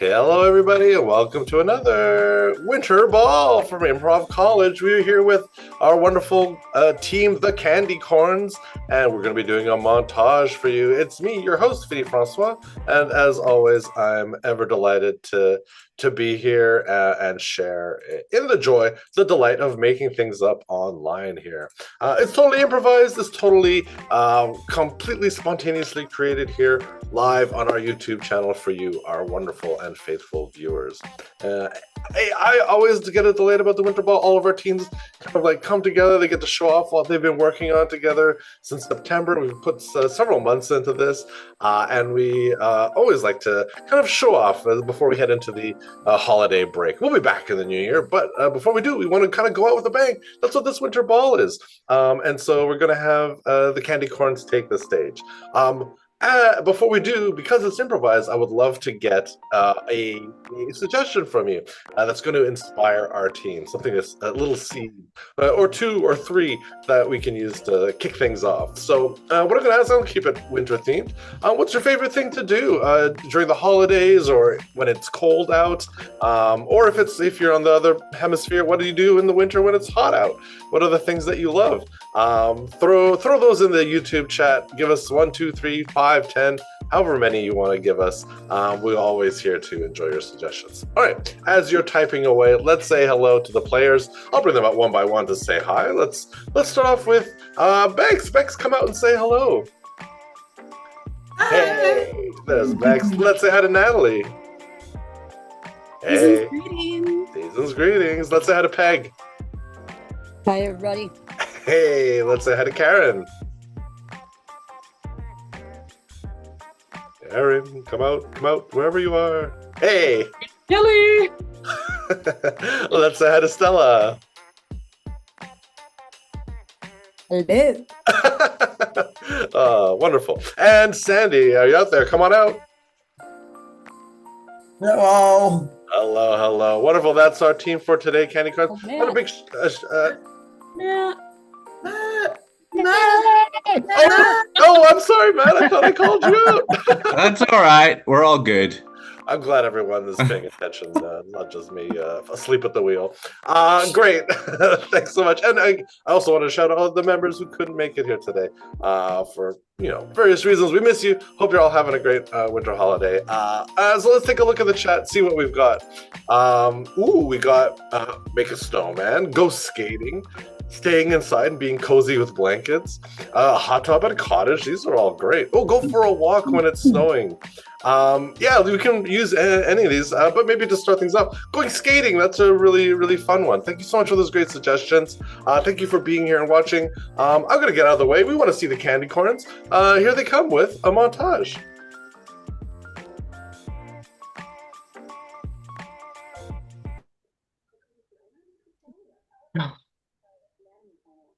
Hello, everybody, and welcome to another Winter Ball from Improv College. We're here with our wonderful team, the Candy Corns, and we're going to be doing a montage for you. It's me, your host, Philippe Francois, and as always, I'm ever delighted to be here and share in the joy, the delight of making things up online here. It's totally improvised. It's totally completely spontaneously created here live on our YouTube channel for you, our wonderful and faithful viewers. I always get a delight about the Winter Ball. All of our teams kind of like come together. They get to show off what they've been working on together since September. We've put several months into this, and we always like to kind of show off before we head into the holiday break. We'll be back in the new year, but before we do, we want to kind of go out with a bang. That's what this Winter Ball is. And so we're going to have the Candy Corns take the stage. Before we do, because it's improvised, I would love to get a suggestion from you that's going to inspire our team. Something that's a little seed, or two or three that we can use to kick things off. So what I'm going to ask, I'll keep it winter themed. What's your favorite thing to do during the holidays, or when it's cold out, or if you're on the other hemisphere, what do you do in the winter when it's hot out? What are the things that you love? Throw those in the YouTube chat. Give us 1, 2, 3, 5, 10, however many you want to give us. We're always here to enjoy your suggestions. All right, as you're typing away, let's say hello to the players. I'll bring them out one by one to say hi. Let's start off with Bex. Bex, come out and say hello. Hi. Hey, there's Bex. Let's say hi to Natalie. Hey. Season's greetings. Let's say hi to Peg. Hi, everybody. Hey, let's say hi to Karen. Karen, come out, wherever you are. Hey! Kelly! Let's say hi to Stella. Hello. Wonderful. And Sandy, are you out there? Come on out. Hello. Hello. Wonderful. That's our team for today, Candy Corns. Oh, What a big... Oh, I'm sorry, Matt. I thought I called you out. That's all right. We're all good. I'm glad everyone is paying attention, not just me asleep at the wheel. Great. Thanks so much. And I also want to shout out all the members who couldn't make it here today for various reasons. We miss you. Hope you're all having a great winter holiday. So let's take a look at the chat, see what we've got. We got make a snowman, go skating, staying inside and being cozy with blankets, a hot tub at a cottage. These are all great. Oh, go for a walk when it's snowing. Yeah, we can use any of these, but maybe to start things off, going skating. That's a really, really fun one. Thank you so much for those great suggestions. Thank you for being here and watching. I'm going to get out of the way. We want to see the Candy Corns. Here they come with a montage.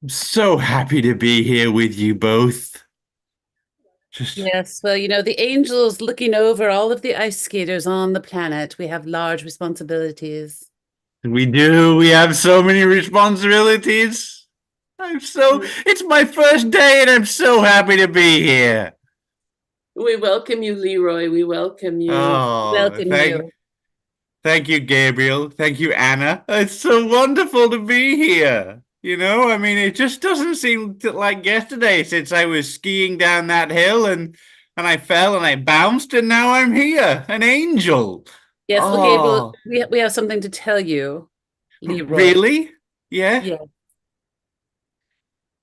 I'm so happy to be here with you both. Yes, well, the angels looking over all of the ice skaters on the planet. We have large responsibilities. We do. We have so many responsibilities. It's my first day and I'm so happy to be here. We welcome you, Leroy. We welcome you. You. Thank you, Gabriel. Thank you, Anna. It's so wonderful to be here. It just doesn't seem like yesterday since I was skiing down that hill and I fell and I bounced and now I'm here, an angel. Yes, well, Gabriel, we have something to tell you, Leroy. Really? Yeah?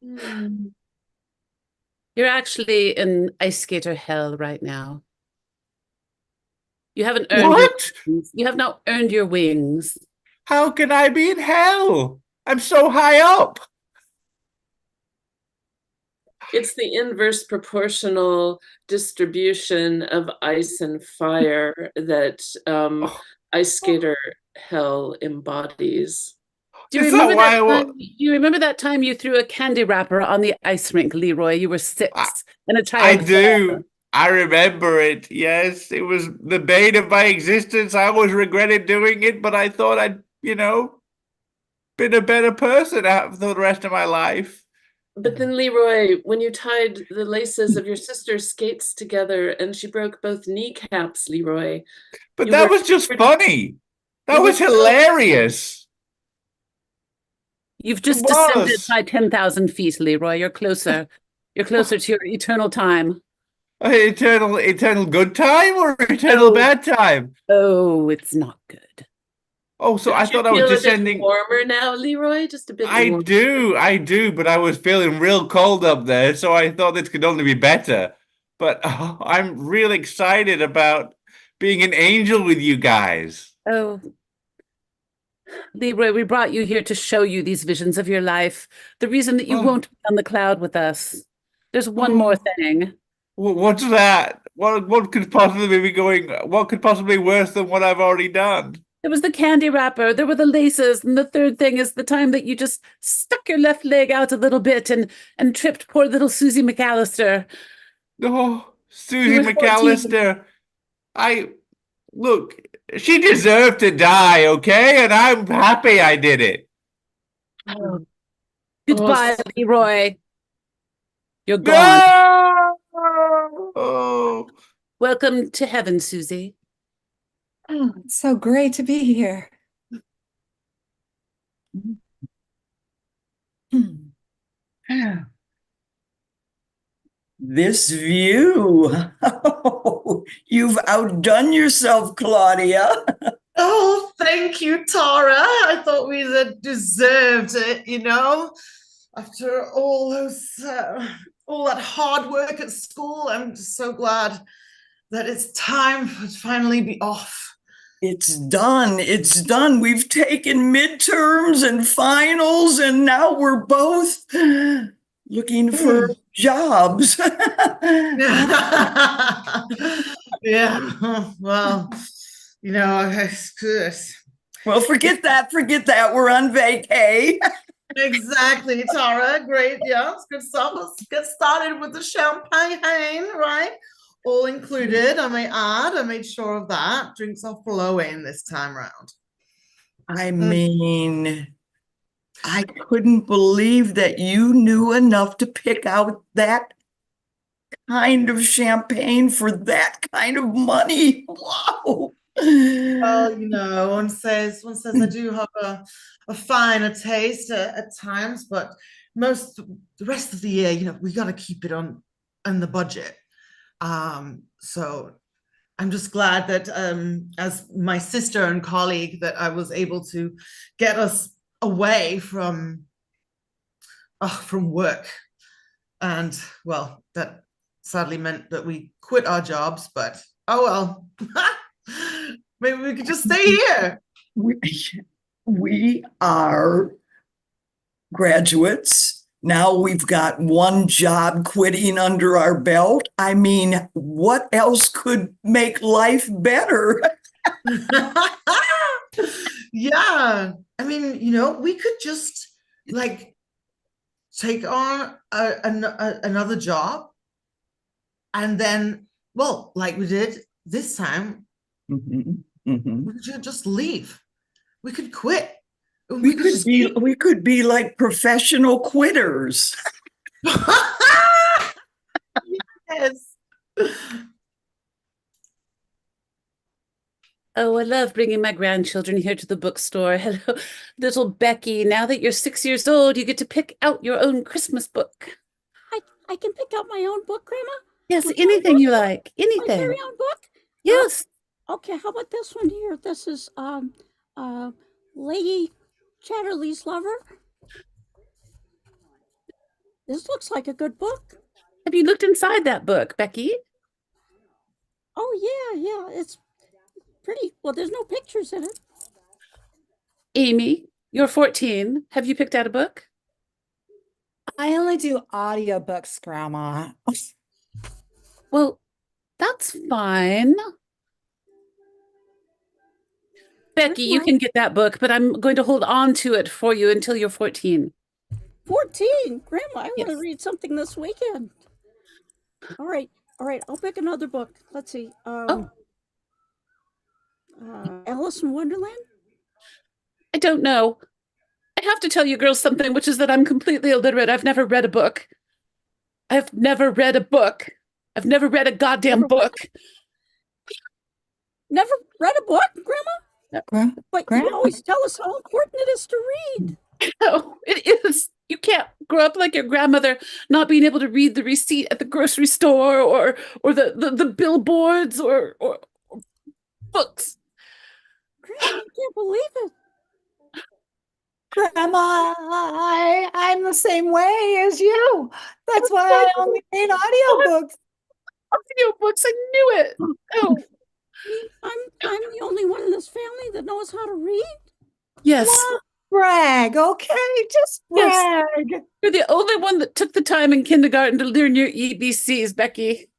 Yeah. You're actually in ice skater hell right now. You haven't earned What? You have not earned your wings. How can I be in hell? I'm so high up. It's the inverse proportional distribution of ice and fire that ice skater hell embodies. Do you remember that time you threw a candy wrapper on the ice rink, Leroy? You were 6 and a child. I do. I remember it. Yes, it was the bane of my existence. I always regretted doing it, but I thought I'd, been a better person for the rest of my life. But then, Leroy, when you tied the laces of your sister's skates together and she broke both kneecaps, Leroy. But that was just funny. That was hilarious. You've just descended by 10,000 feet, Leroy. You're closer. You're closer to your eternal time. Eternal good time or eternal bad time? Oh, it's not good. Oh, so I thought I was feel descending. a bit warmer now, Leroy? Just a bit warmer. I do, but I was feeling real cold up there, so I thought this could only be better. But I'm real excited about being an angel with you guys. Oh, Leroy, we brought you here to show you these visions of your life. The reason that you won't be on the cloud with us. There's one more thing. What's that? What could possibly be going? What could possibly be worse than what I've already done? There was the candy wrapper, there were the laces, and the third thing is the time that you just stuck your left leg out a little bit and tripped poor little Susie McAllister. Oh, Susie McAllister. Look, she deserved to die, okay? And I'm happy I did it. Oh. Goodbye, Leroy. You're gone. No! Oh. Welcome to heaven, Susie. Oh, it's so great to be here. This view. Oh, you've outdone yourself, Claudia. Oh, thank you, Tara. I thought we had deserved it, you know. After all that hard work at school, I'm just so glad that it's time to finally be off. It's done. It's done. We've taken midterms and finals, and now we're both looking for jobs. Yeah. Well, you know, it's good. Well, forget that. We're on vacay. Exactly, Tara. Great. Yeah, it's good stuff. Let's get started with the champagne, right? All included, I may add. I made sure of that. Drinks are flowing this time around. I mean, I couldn't believe that you knew enough to pick out that kind of champagne for that kind of money. Wow. Well, you know, one says I do have a finer taste at times, but the rest of the year, you know, we got to keep it on the budget. So I'm just glad that as my sister and colleague that I was able to get us away from work. And well, that sadly meant that we quit our jobs, but oh well. Maybe we could just stay here. We are graduates. Now we've got one job quitting under our belt. I mean, what else could make life better? Yeah. I mean, you know, we could just like take on another job and then, well, like we did this time, we could just leave. We could quit. We could be like professional quitters. Yes. Oh, I love bringing my grandchildren here to the bookstore. Hello, little Becky. Now that you're 6 years old, you get to pick out your own Christmas book. I can pick out my own book, Grandma? Yes, anything you like. Anything. My very own book? Yes. Okay, how about this one here? This is Lady Chatterley's Lover. This looks like a good book. Have you looked inside that book, Becky? Oh, yeah. It's pretty. Well, there's no pictures in it. Amy, you're 14. Have you picked out a book? I only do audiobooks, Grandma. Well, that's fine. Becky, you can get that book, but I'm going to hold on to it for you until you're 14. 14? Grandma, I want Yes. to read something this weekend. All right. I'll pick another book. Let's see. Alice in Wonderland? I don't know. I have to tell you girls something, which is that I'm completely illiterate. I've never read a book. I've never read a book. I've never read a goddamn book. Never read a book, Grandma? But Grandma? you always tell us how important it is to read. No, it is. You can't grow up like your grandmother, not being able to read the receipt at the grocery store or the billboards or books. Grandma, I can't believe it. Grandma, I'm the same way as you. That's why I only read audiobooks. Audiobooks, I knew it. Oh, I'm the only one in this family that knows how to read. yes. Brag, okay? Just Yes. brag. You're the only one that took the time in kindergarten to learn your EBCs, Becky.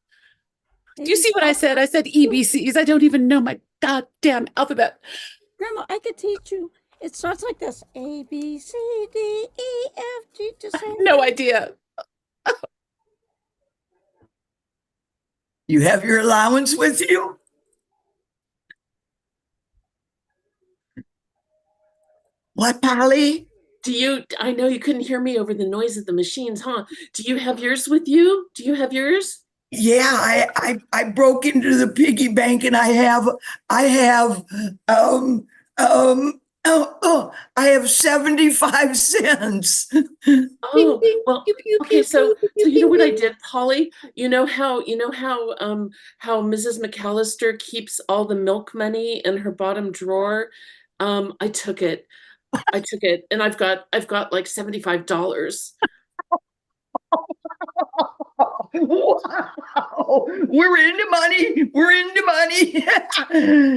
Do you see what I said? I said EBCs. I don't even know my goddamn alphabet. Grandma, I could teach you. It starts like this: A, B, C, D, E, F, G. Just say No idea. You have your allowance with you? What, Polly? I know you couldn't hear me over the noise of the machines, huh? Do you have yours with you? Do you have yours? Yeah, I broke into the piggy bank and I have I have 75 cents. Oh, well, Pew, pew, okay, pew, so pew, pew, you know pew, what I pew. did, Polly? You know how Mrs. McAllister keeps all the milk money in her bottom drawer? I took it. And I've got like $75. Wow, we're into money. We're into money.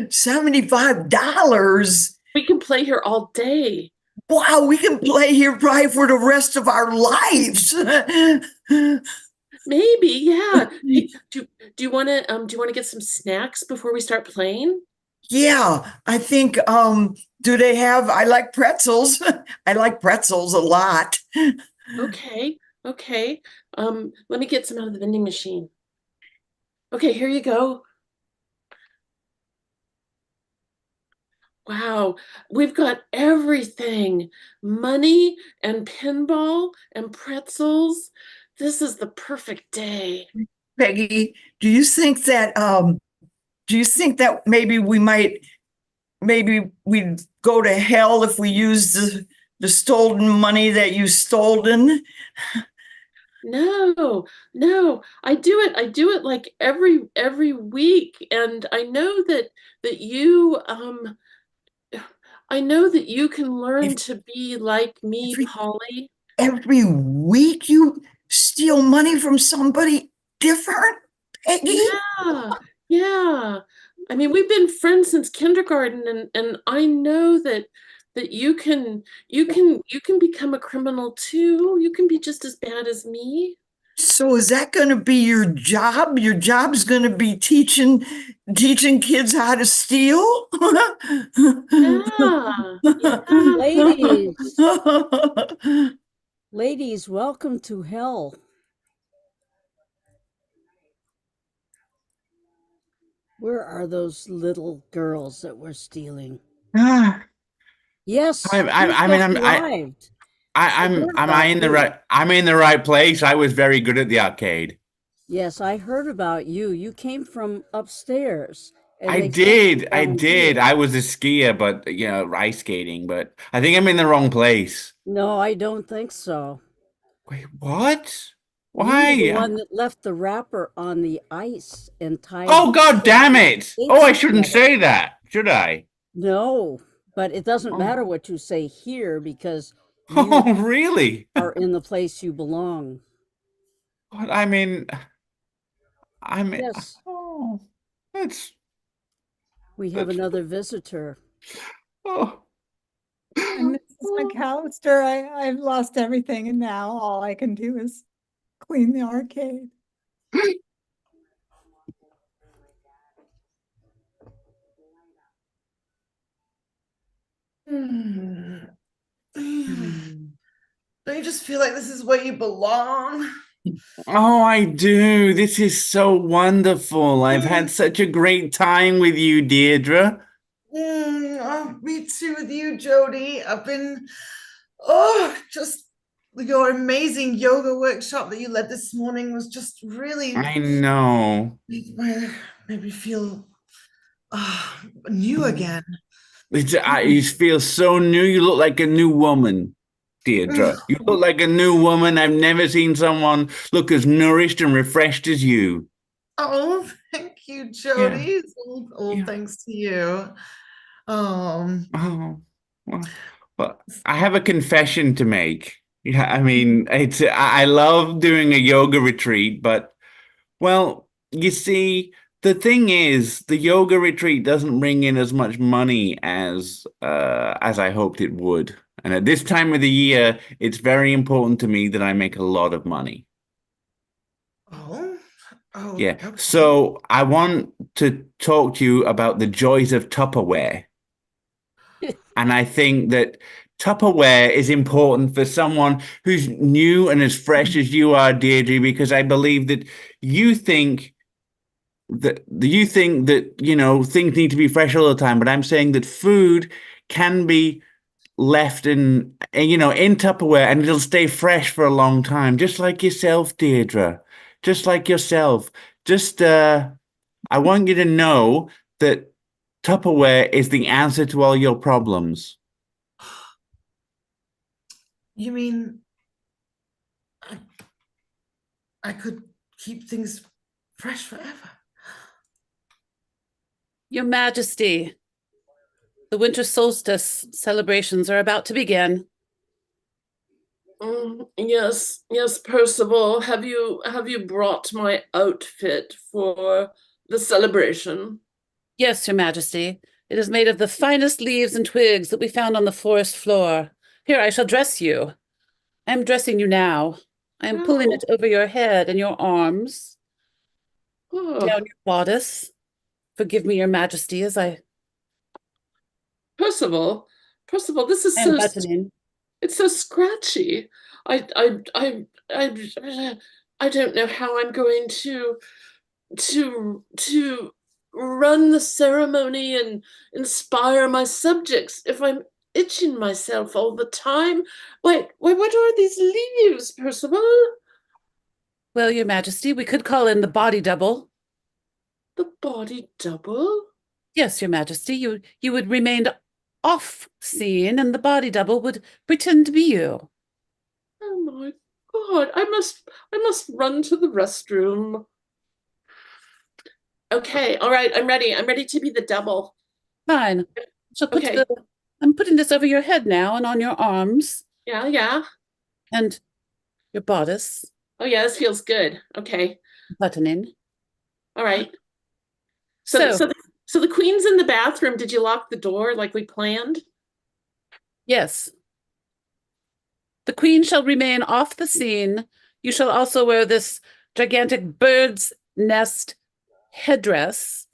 $75. We can play here all day. Wow, we can play here probably for the rest of our lives. Maybe, yeah. Hey, do you want to get some snacks before we start playing? Yeah, I think do they have I like pretzels. I like pretzels a lot. Okay. Let me get some out of the vending machine. Okay, here you go. Wow, we've got everything. Money and pinball and pretzels. This is the perfect day. Peggy, do you think that maybe we'd go to hell if we used the stolen money that you stolen? No, I do it like every week. And I know that you I know that you can learn If- to be like me, every- Polly. Every week you steal money from somebody different, Peggy? Yeah. I mean, we've been friends since kindergarten, and I know that you can become a criminal too. You can be just as bad as me. So is that going to be your job? Your job's going to be teaching kids how to steal? Yeah. Ladies, welcome to hell. Where are those little girls that were stealing? Yes, I'm arrived. I'm in the right place. I was very good at the arcade. Yes, I heard about you. You came from upstairs. and I they sent did. you I down did. here. I was a skier, but ice skating, but I think I'm in the wrong place. No, I don't think so. Wait, what? You were the Why? one that left the wrapper on the ice and tied. Oh, God damn it. Oh, I shouldn't together. say that, should I? No, but it doesn't Oh. matter what you say here because you Oh, really? are in the place you belong. What? I mean, Yes, oh, that's, we have that's, another visitor. oh. And Mrs. McAllister, I've lost everything, and now all I can do is clean the arcade. Don't you just feel like this is where you belong? Oh, I do. This is so wonderful. I've had such a great time with you, Deirdre. Me too with you, Jody. I've been Oh, just your amazing yoga workshop that you led this morning was just really I know. made me feel new again. You feel so new. You look like a new woman, Deirdre. You look like a new woman. I've never seen someone look as nourished and refreshed as you. Oh, thank you, Jody. Yeah. It's all Yeah. thanks to you. Oh, well, I have a confession to make. Yeah, I mean, I love doing a yoga retreat, but well, you see, the thing is, the yoga retreat doesn't bring in as much money as I hoped it would. And at this time of the year, it's very important to me that I make a lot of money. Oh, Yeah. okay. So I want to talk to you about the joys of Tupperware. And I think that Tupperware is important for someone who's new and as fresh as you are, Deirdre, because I believe that you think things need to be fresh all the time, but I'm saying that food can be left in Tupperware and it'll stay fresh for a long time, just like yourself, Deirdre. Just like yourself. Just I want you to know that Tupperware is the answer to all your problems. You mean I could keep things fresh forever? Your Majesty, the winter solstice celebrations are about to begin. Yes, Percival. Have you brought my outfit for the celebration? Yes, Your Majesty. It is made of the finest leaves and twigs that we found on the forest floor. Here, I shall dress you. I am dressing you now. I am pulling it over your head and your arms, down your bodice. Forgive me, Your Majesty, as I Percival, this is am so buttoning. it's so scratchy. I don't know how I'm going to run the ceremony and inspire my subjects if I'm itching myself all the time. Wait, what are these leaves, Percival? Well, Your Majesty, we could call in the body double. The body double? Yes, Your Majesty, you would remain off scene, and the body double would pretend to be you. Oh my God! I must run to the restroom. Okay, all right, I'm ready. I'm ready to be the double. Fine. So Okay. I'm putting this over your head now and on your arms Yeah. and your bodice, Oh yeah, this feels good. Okay. buttoning. All right. So the queen's in the bathroom. Did you lock the door like we planned? Yes. The queen shall remain off the scene. You shall also wear this gigantic bird's nest headdress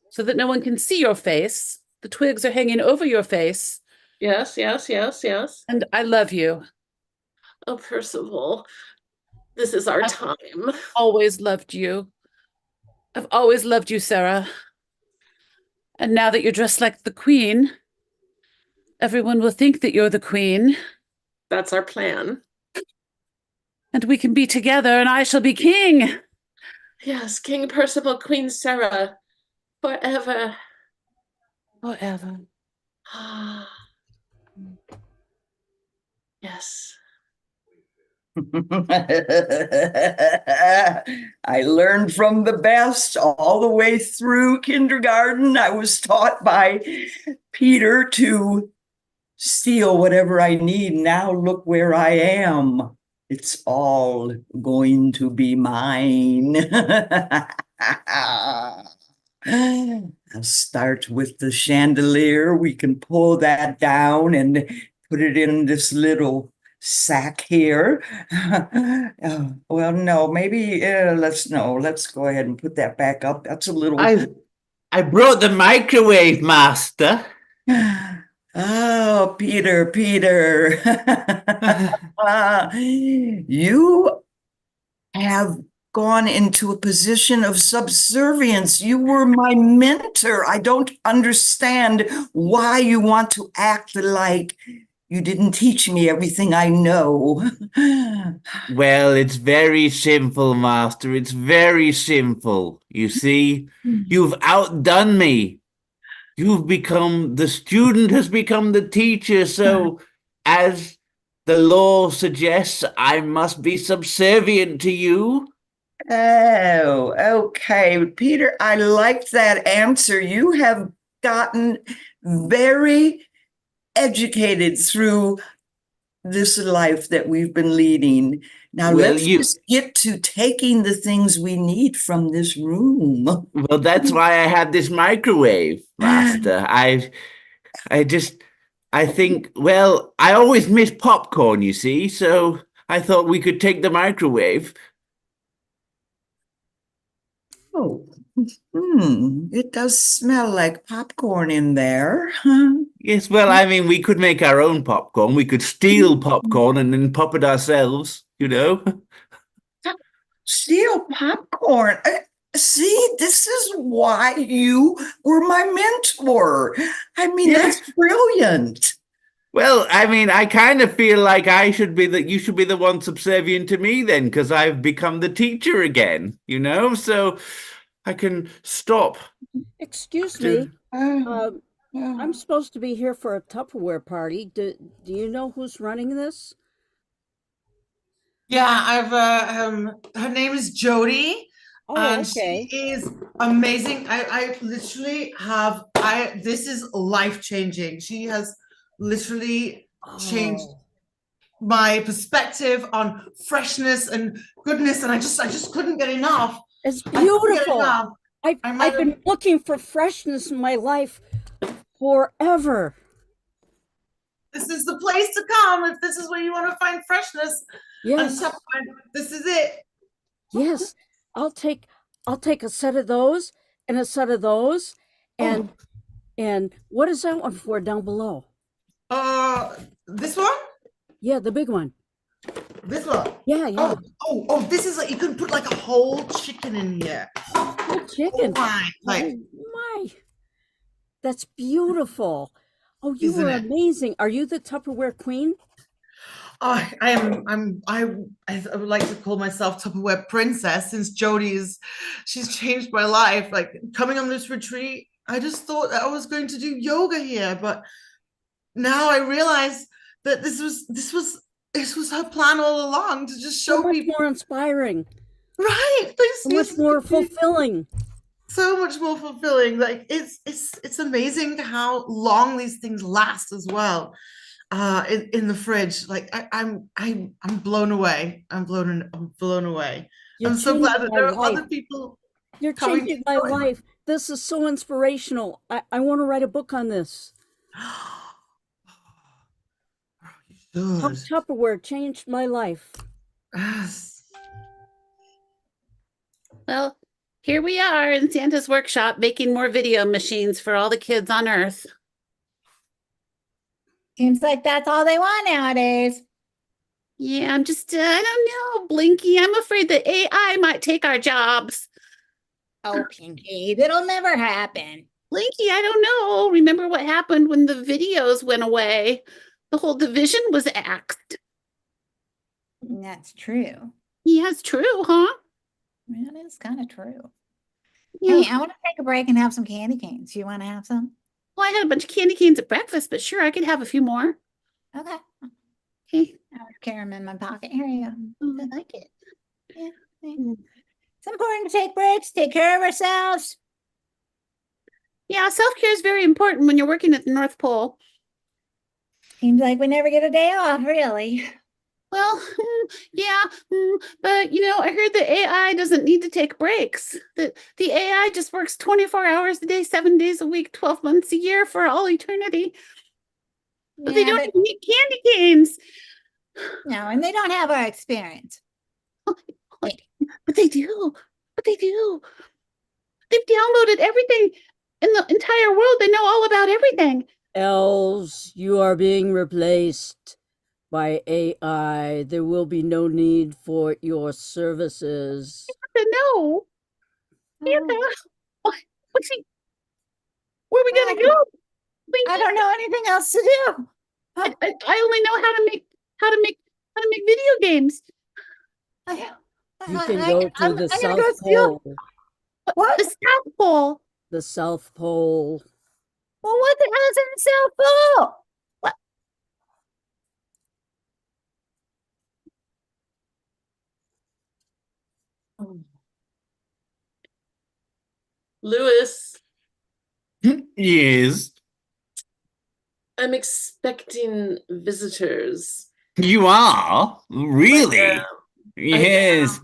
so that no one can see your face. The twigs are hanging over your face. Yes. And I love you. Oh, Percival, this is our time. Always loved you. I've always loved you, Sarah. And now that you're dressed like the queen, everyone will think that you're the queen. That's our plan. And we can be together, and I shall be king. Yes, King Percival, Queen Sarah, forever. Forever. Yes. I learned from the best all the way through kindergarten. I was taught by Peter to steal whatever I need. Now look where I am. It's all going to be mine. I'll start with the chandelier. We can pull that down and put it in this little sack here. Well, no, maybe let's go ahead and put that back up. That's a little. I brought the microwave, master. Oh, Peter. You have gone into a position of subservience. You were my mentor. I don't understand why you want to act like You didn't teach me everything I know. Well, it's very simple, Master. It's very simple. You see, you've outdone me. The student has become the teacher, so as the law suggests, I must be subservient to you. Oh, okay. Peter, I liked that answer. You have gotten very educated through this life that we've been leading. Now Well, let's just get to taking the things we need from this room. Well, that's why I have this microwave, Master. I think, well, I always miss popcorn, you see, so I thought we could take the microwave. Oh, it does smell like popcorn in there. Yes, well, I mean, we could make our own popcorn. We could steal popcorn and then pop it ourselves, you know? Steal popcorn. See, this is why you were my mentor. I mean, Yeah. that's brilliant. Well, I mean, I kind of feel like you should be the one subservient to me then, because I've become the teacher again, you know? So I can stop. Excuse Do- me. I'm supposed to be here for a Tupperware party. Do you know who's running this? Yeah, her name is Jody. Oh, And okay. she is amazing. I literally this is life-changing. She has literally changed Oh, my perspective on freshness and goodness, and I just couldn't get enough. it's I couldn't get beautiful. enough. I might I've been looking for freshness in my life forever. This is the place to come if this is where you want to find freshness. Yes. And this is it. Yes. I'll take a set of those and a set of those. And what is that one for down below? This one? Yeah, the big one. This one? Yeah, yeah. Oh, this is like, you can put like a whole chicken in here. Whole chicken. Oh my. My. That's beautiful. Oh, you Isn't were it? amazing. Are you the Tupperware queen? I would like to call myself Tupperware princess since she's changed my life. Like coming on this retreat, I just thought that I was going to do yoga here, but now I realize that this was her plan all along to just show So much people. more inspiring. Right. So much more fulfilling. So much more fulfilling. Like it's amazing how long these things last as well. In the fridge, like I'm blown away. I'm blown away. I'm so glad that there are other people. You're changing my life. This is so inspirational. I want to write a book on this. How Tupperware changed my life. Yes. Well, here we are in Santa's workshop making more video machines for all the kids on Earth. Seems like that's all they want nowadays. Yeah, I'm just, I don't know, Blinky. I'm afraid that AI might take our jobs. Oh, Pinky, that'll never happen. Blinky, I don't know. Remember what happened when the videos went away? The whole division was axed. That's true. Yeah, it's true, huh? That is kind of true. Yeah. Hey, I want to take a break and have some candy canes. You want to have some? Well, I had a bunch of candy canes at breakfast, but sure, I could have a few more. Okay. Okay. I'll carry them in my pocket. Here you go. Oh, I like it. Yeah. It's important to take breaks, take care of ourselves. Yeah, self-care is very important when you're working at the North Pole. Seems like we never get a day off, really. Well, yeah, but I heard the AI doesn't need to take breaks. The AI just works 24 hours a day, 7 days a week, 12 months a year for all eternity. But they don't even need candy canes. No, and they don't have our experience. But they do. But they do. They've downloaded everything in the entire world. They know all about everything. Elves, you are being replaced by AI. There will be no need for your services. No. Santa, what's he? Where are we gonna go? I don't know anything else to do. I only know how to make video games. You can go to I'm the gonna South go steal. Pole. What? The South Pole. The South Pole. Well, what the hell is in the South Pole? What? Lewis, Yes, I'm expecting visitors. you are? I Really? am. Yes.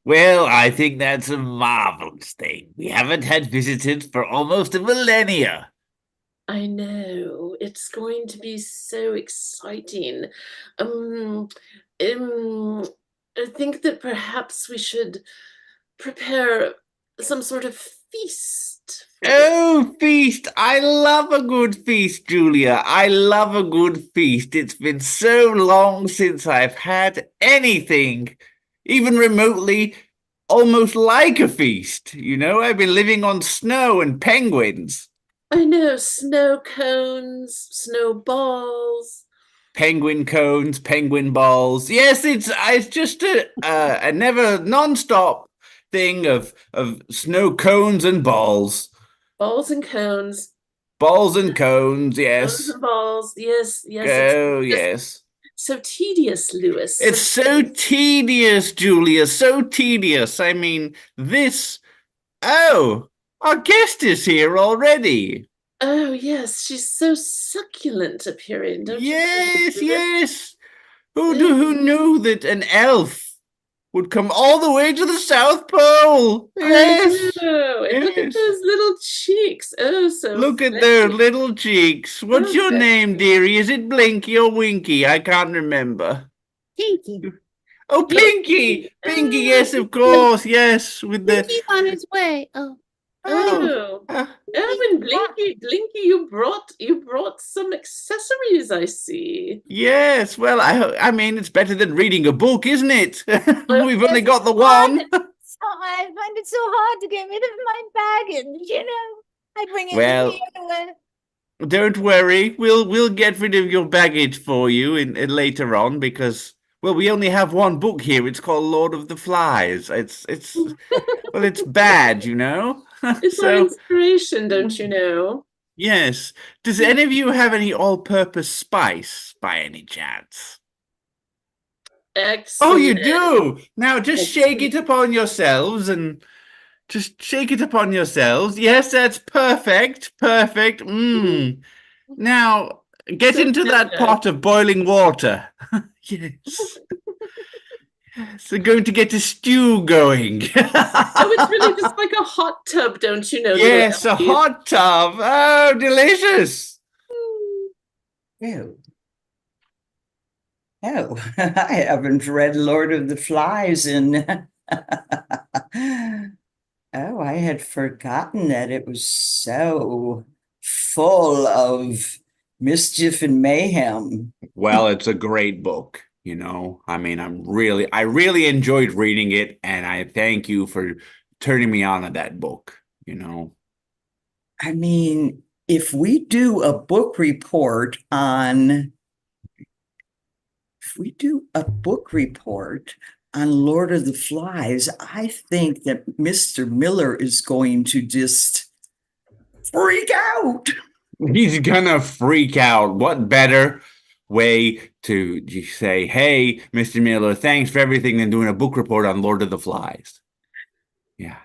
Well, I think that's a marvelous thing. We haven't had visitors for almost a millennia. I know. It's going to be so exciting. Um, um, I think that perhaps we should prepare some sort of feast for them. Oh, feast. I love a good feast, Julia. I love a good feast. It's been so long since I've had anything, even remotely, almost like a feast. You know, I've been living on snow and penguins. I know, snow cones, snowballs. Penguin cones, penguin balls. Yes, it's just a never non-stop thing of snow cones and balls. Balls and cones. Balls and cones, Cones yes. and balls. Yes, yes. Oh, It's just yes. so tedious, Lewis. It's so tedious, Julia, so tedious. I mean, this. Oh, our guest is here already. Oh, yes, she's so succulent appearing, don't Yes, you know? yes. Who knew that an elf would come all the way to the South Pole? Yes. I know. And look at Yes. those little cheeks. Oh, so Look at fleshy. their little cheeks. What's your Okay. name, dearie? Is it Blinky or Winky? I can't remember. Pinky. Oh, Pinky! Pinky, yes, of course, yes. With the Pinky's on his way. Oh. Oh, uh, oh, and Blinky, you brought some accessories, I see. yes. Well, I mean, it's better than reading a book, isn't it? We've only Yes, got the it's hard. one. So I find it so hard to get rid of my baggage, you know. I bring it Well, with me everywhere. Don't worry. We'll get rid of your baggage for you in later on because well, we only have one book here. It's called Lord of the Flies. It's well, it's bad, you know. It's our So inspiration, don't you know? yes. Does any of you have any all-purpose spice by any chance? Excellent. Oh, you do. Now just shake it Excellent. upon yourselves and just shake it upon yourselves. Yes, that's perfect. Perfect. Now get So into that tender. pot of boiling water. Yes. So going to get a stew going. Oh, it's really just like a hot tub, don't you know? little Yes, a Elfie? hot tub. Oh, delicious. Oh. Oh, I haven't read Lord of the Flies in. Oh, I had forgotten that it was so full of mischief and mayhem. Well, it's a great book, you know. I mean, I really enjoyed reading it, and I thank you for turning me on to that book, you know. I mean, if we do a book report on Lord of the Flies, I think that Mr. Miller is going to just freak out. He's gonna freak out. What better way to just say, hey, Mr. Miller, thanks for everything than doing a book report on Lord of the Flies. Yeah.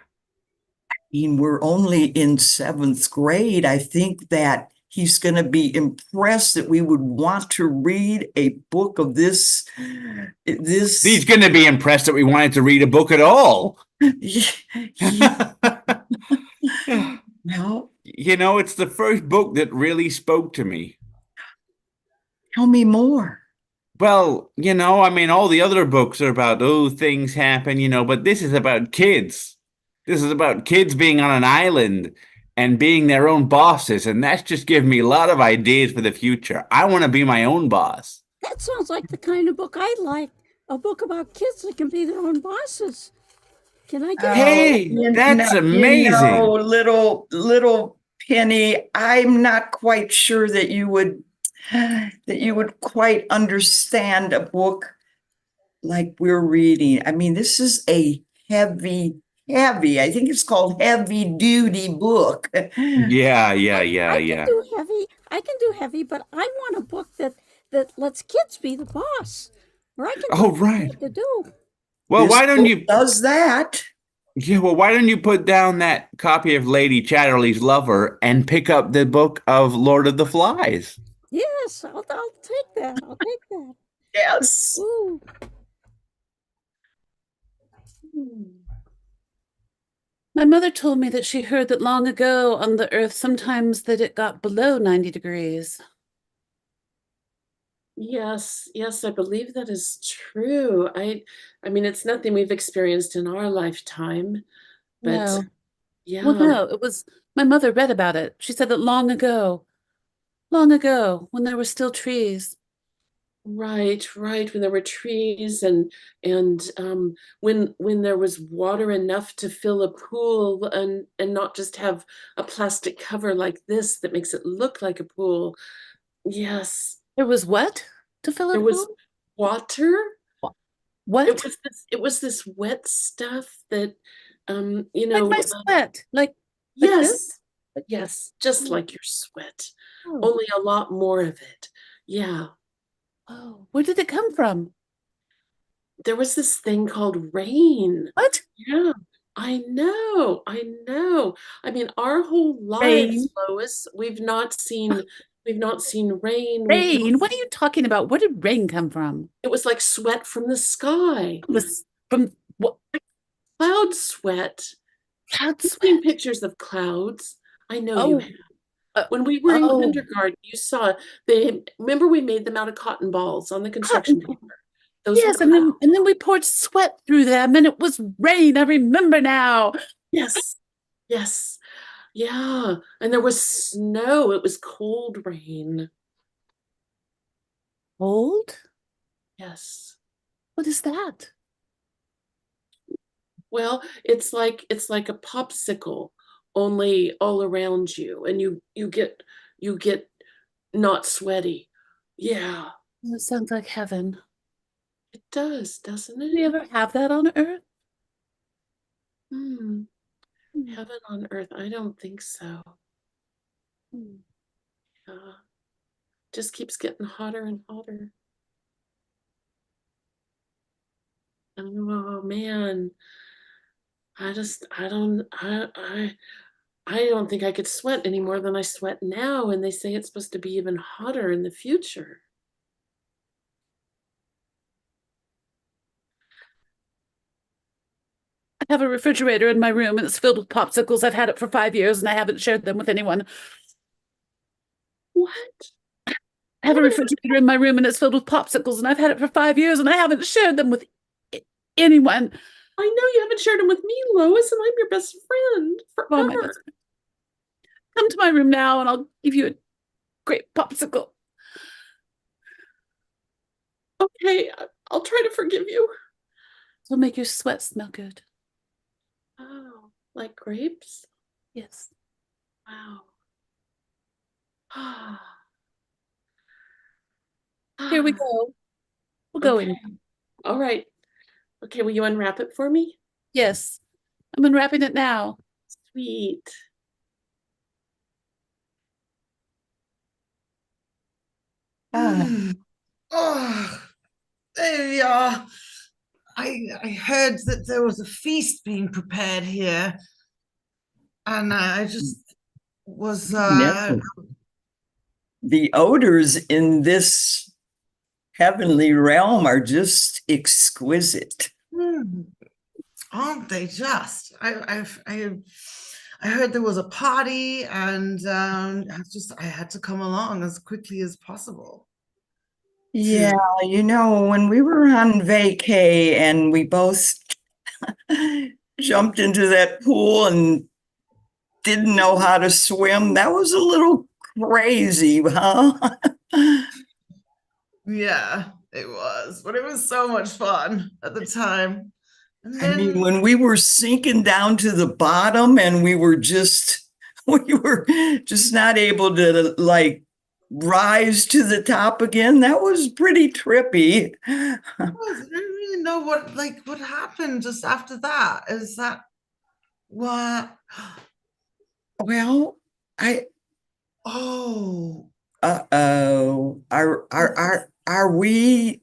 I mean, we're only in 7th grade. I think that he's going to be impressed that we would want to read a book of this. He's going to be impressed that we wanted to read a book at all. Yeah. Well, you know, it's the first book that really spoke to me. Tell me more. Well, you know, I mean, all the other books are about, oh, things happen, you know, but this is about kids. This is about kids being on an island and being their own bosses. And that's just given me a lot of ideas for the future. I want to be my own boss. That sounds like the kind of book I'd like. A book about kids that can be their own bosses. Can I get Hey, that's amazing. You know, little Penny, I'm not quite sure that you would that you would quite understand a book like we're reading. I mean, this is a heavy, I think it's called heavy duty book. Yeah, yeah, I, yeah, I yeah. can do heavy. I can do heavy, but I want a book that lets kids be the boss, where I can Oh, tell them right. what to do. Well, This why don't book you? does that? Yeah, well, why don't you put down that copy of Lady Chatterley's Lover and pick up the book of Lord of the Flies? Yes, I'll take that. I'll take that. Yes. Ooh. My mother told me that she heard that long ago on the earth sometimes that it got below 90 degrees. Yes, yes, I believe that is true. I mean, it's nothing we've experienced in our lifetime, but No. yeah, Well, no, it was my mother read about it. She said that long ago, when there were still trees. right, right. When there were trees and when there was water enough to fill a pool and not just have a plastic cover like this that makes it look like a pool. Yes, There was what to fill there a was pool? water. What? It was this wet stuff that you Like my know, sweat. Like this? yes, yes, just Oh, like your sweat, oh, only a lot more of it. Yeah, oh. Where did it come from? there was this thing called rain. What? Yeah, I know, I know. I mean, our whole lives, Rain. Lois, we've not seen rain. We've not. Rain? What are you talking about? Where did rain come from? It was like sweat from the sky, It was from what? cloud sweat. Cloud You've seen sweat. pictures of clouds. I know you Oh, have. uh, When we were in oh, kindergarten, you saw they remember we made them out of cotton balls on the construction cotton. paper. Those were Yes, clouds. and then we poured sweat through them, and it was rain. I remember now. Yes, yes, yeah. And there was snow. It was cold rain. Cold? Yes. What is that? Well, it's like a popsicle, only all around you, and you get not sweaty. Yeah, Oh, it sounds like heaven. it does, doesn't Do we it? ever have that on Earth? Hmm. Hmm. Heaven on earth. I don't think so. Hmm. Just keeps getting hotter and hotter. Oh man, I don't think I could sweat any more than I sweat now, and they say it's supposed to be even hotter in the future. I have a refrigerator in my room, and it's filled with popsicles. I've had it for 5 years, and I haven't shared them with anyone. What? I have a refrigerator in my room, and it's filled with popsicles, and I've had it for 5 years, and I haven't shared them with anyone. I know you haven't shared them with me, Lois, and I'm your best friend Oh, my forever. best friend. Come to my room now, and I'll give you a great popsicle. Okay, I'll try to forgive you. It'll make your sweat smell good. Oh, like grapes? Yes. Wow. Here we go. We'll go Okay. in. All right. Okay, will you unwrap it for me? Yes. I'm unwrapping it now. Sweet. Ah, Oh, there we are. I heard that there was a feast being prepared here, and I just was no. The odors in this heavenly realm are just exquisite. aren't they just? I heard there was a party, and I had to come along as quickly as possible. Yeah, you know, when we were on vacay and we both jumped into that pool and didn't know how to swim, that was a little crazy, huh? Yeah, it was, but it was so much fun at the time. And I mean, then, when we were sinking down to the bottom and we were just not able to like rise to the top again. That was pretty trippy. I don't really know what happened just after that. Is that what? Well, I Oh, uh-oh. Are we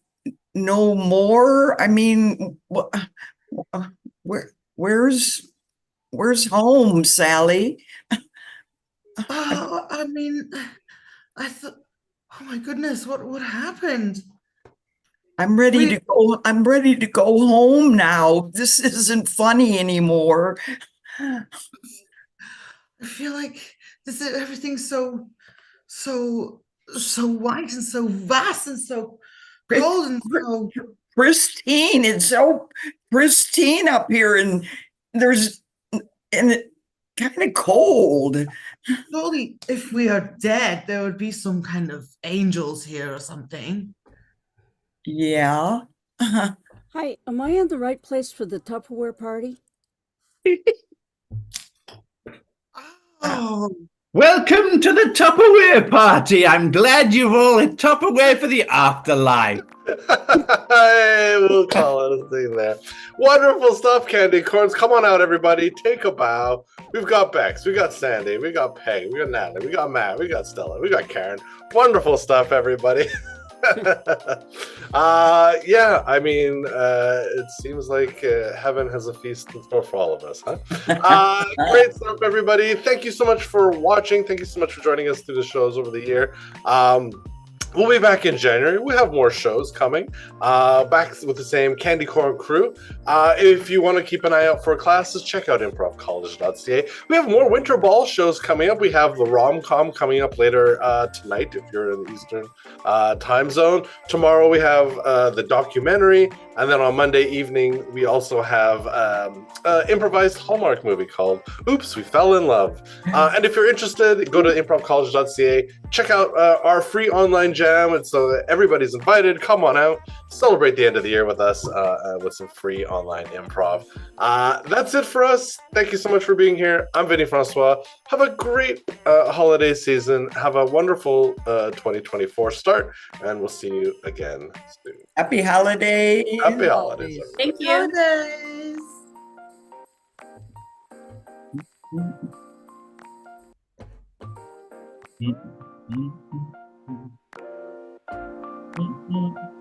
no more? I mean, where's home, Sally? I mean, I thought, oh my goodness, what happened? I'm ready We, to go. I'm ready to go home now. This isn't funny anymore. I feel like this is everything's so white and so vast and so cold and so Pristine. It's so pristine up here, and it kind of cold. surely if we are dead, there would be some kind of angels here or something. Yeah. Hi, am I in the right place for the Tupperware party? Oh, Welcome to the Tupperware party. I'm glad you've all had Tupperware for the afterlife. Hey, we'll call it a thing there. Wonderful stuff, candy corns. Come on out, everybody. Take a bow. We've got Bex, we got Sandy, we got Peg, we got Natalie, we got Matt, we got Stella, we got Karen. Wonderful stuff, everybody. Yeah, I mean, it seems like heaven has a feast in store for all of us, huh? Great stuff, everybody. Thank you so much for watching. Thank you so much for joining us through the shows over the year. We'll be back in January. We have more shows coming. Back with the same Candy Corn crew. If you want to keep an eye out for classes, check out improvcollege.ca. We have more Winter Ball shows coming up. We have the rom-com coming up later tonight if you're in the Eastern time zone. Tomorrow we have the documentary. And then on Monday evening, we also have an improvised Hallmark movie called Oops, We Fell in Love. And if you're interested, go to improvcollege.ca. Check out our free online jam. And so everybody's invited. Come on out. Celebrate the end of the year with us with some free online improv. That's it for us. Thank you so much for being here. I'm Vinny Francois. Have a great holiday season. Have a wonderful 2024 start. And we'll see you again soon. Happy holidays. Happy holidays. Thank you. holidays. Mm-hmm.